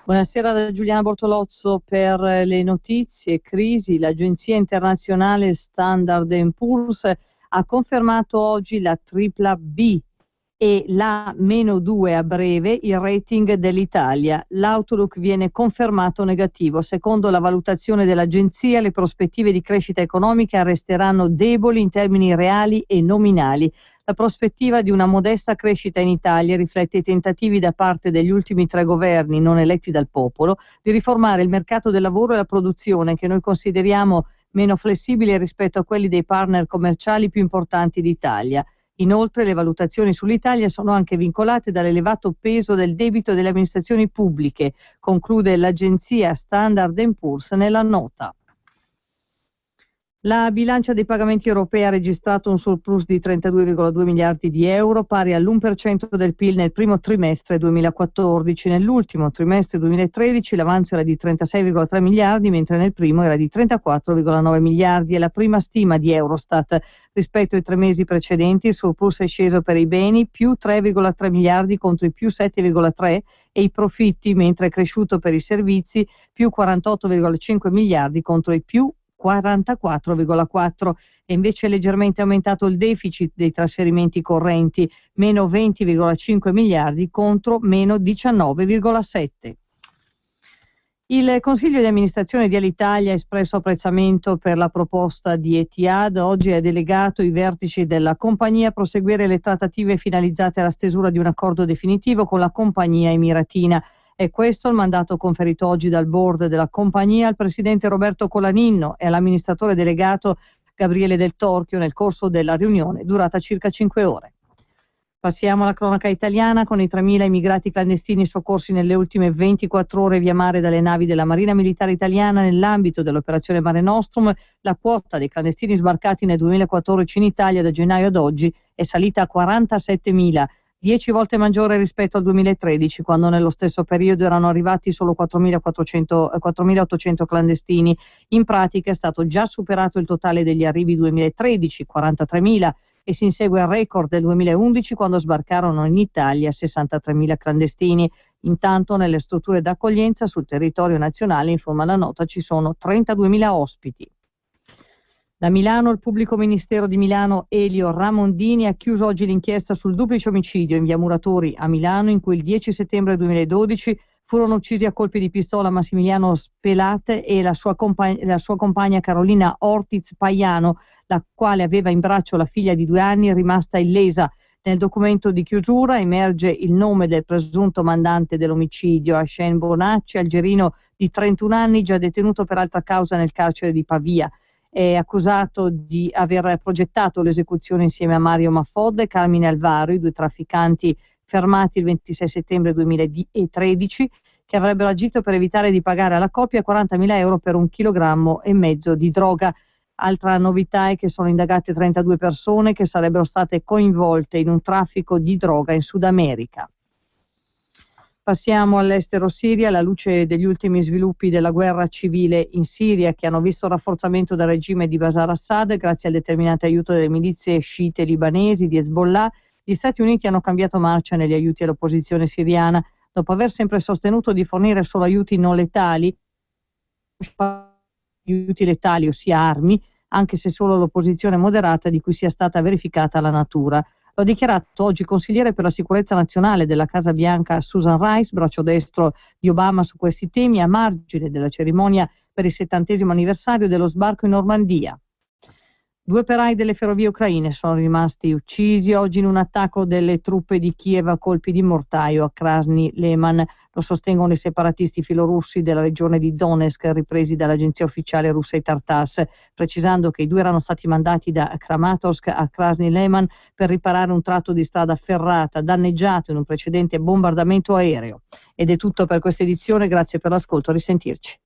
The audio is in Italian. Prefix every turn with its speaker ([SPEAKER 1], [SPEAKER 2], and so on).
[SPEAKER 1] Buonasera da Giuliana Bortolozzo per le notizie. Crisi. L'agenzia internazionale Standard & Poor's ha confermato oggi la tripla B e la -2 a breve il rating dell'Italia. L'outlook viene confermato negativo. Secondo la valutazione dell'agenzia, le prospettive di crescita economica resteranno deboli in termini reali e nominali. La prospettiva di una modesta crescita in Italia riflette i tentativi da parte degli ultimi 3 governi non eletti dal popolo di riformare il mercato del lavoro e la produzione, che noi consideriamo meno flessibili rispetto a quelli dei partner commerciali più importanti d'Italia. Inoltre le valutazioni sull'Italia sono anche vincolate dall'elevato peso del debito delle amministrazioni pubbliche, conclude l'agenzia Standard & Poor's nella nota. La bilancia dei pagamenti europea ha registrato un surplus di 32,2 miliardi di euro, pari all'1% del PIL nel primo trimestre 2014. Nell'ultimo trimestre 2013 l'avanzo era di 36,3 miliardi, mentre nel primo era di 34,9 miliardi. È la prima stima di Eurostat. Rispetto ai 3 mesi precedenti il surplus è sceso per i beni, più 3,3 miliardi contro i più 7,3 e i profitti, mentre è cresciuto per i servizi, più 48,5 miliardi contro i più 44,4, e invece è leggermente aumentato il deficit dei trasferimenti correnti, meno 20,5 miliardi contro meno 19,7. Il Consiglio di amministrazione di Alitalia ha espresso apprezzamento per la proposta di Etihad. Oggi ha delegato i vertici della compagnia a proseguire le trattative finalizzate alla stesura di un accordo definitivo con la compagnia emiratina. È questo il mandato conferito oggi dal board della compagnia al presidente Roberto Colaninno e all'amministratore delegato Gabriele Del Torchio nel corso della riunione, durata circa 5 ore. Passiamo alla cronaca italiana con i 3.000 immigrati clandestini soccorsi nelle ultime 24 ore via mare dalle navi della Marina Militare Italiana nell'ambito dell'operazione Mare Nostrum. La quota dei clandestini sbarcati nel 2014 in Italia da gennaio ad oggi è salita a 47.000. 10 volte maggiore rispetto al 2013, quando nello stesso periodo erano arrivati solo 4.800 clandestini. In pratica è stato già superato il totale degli arrivi 2013, 43.000, e si insegue il record del 2011, quando sbarcarono in Italia 63.000 clandestini. Intanto nelle strutture d'accoglienza sul territorio nazionale, informa la nota, ci sono 32.000 ospiti. Da Milano, il pubblico ministero di Milano Elio Ramondini ha chiuso oggi l'inchiesta sul duplice omicidio in via Muratori a Milano, in cui il 10 settembre 2012 furono uccisi a colpi di pistola Massimiliano Spelate e la sua compagna Carolina Ortiz Paiano, la quale aveva in braccio la figlia di 2 anni rimasta illesa. Nel documento di chiusura emerge il nome del presunto mandante dell'omicidio, Hashem Bonacci, algerino di 31 anni, già detenuto per altra causa nel carcere di Pavia. È accusato di aver progettato l'esecuzione insieme a Mario Maffod e Carmine Alvaro, i 2 trafficanti fermati il 26 settembre 2013, che avrebbero agito per evitare di pagare alla coppia 40.000 euro per 1,5 kg di droga. Altra novità è che sono indagate 32 persone che sarebbero state coinvolte in un traffico di droga in Sud America. Passiamo all'estero Siria, alla luce degli ultimi sviluppi della guerra civile in Siria, che hanno visto il rafforzamento del regime di Bashar Assad grazie al determinante aiuto delle milizie sciite libanesi di Hezbollah. Gli Stati Uniti hanno cambiato marcia negli aiuti all'opposizione siriana, dopo aver sempre sostenuto di fornire solo aiuti non letali, aiuti letali, ossia armi, anche se solo l'opposizione moderata di cui sia stata verificata la natura. Lo ha dichiarato oggi il consigliere per la sicurezza nazionale della Casa Bianca Susan Rice, braccio destro di Obama su questi temi, a margine della cerimonia per il 70° anniversario dello sbarco in Normandia. 2 operai delle ferrovie ucraine sono rimasti uccisi oggi in un attacco delle truppe di Kiev a colpi di mortaio a Krasny Leman. Lo sostengono i separatisti filorussi della regione di Donetsk, ripresi dall'agenzia ufficiale russa Tartas, precisando che i 2 erano stati mandati da Kramatorsk a Krasny Leman per riparare un tratto di strada ferrata danneggiato in un precedente bombardamento aereo. Ed è tutto per questa edizione, grazie per l'ascolto, a risentirci.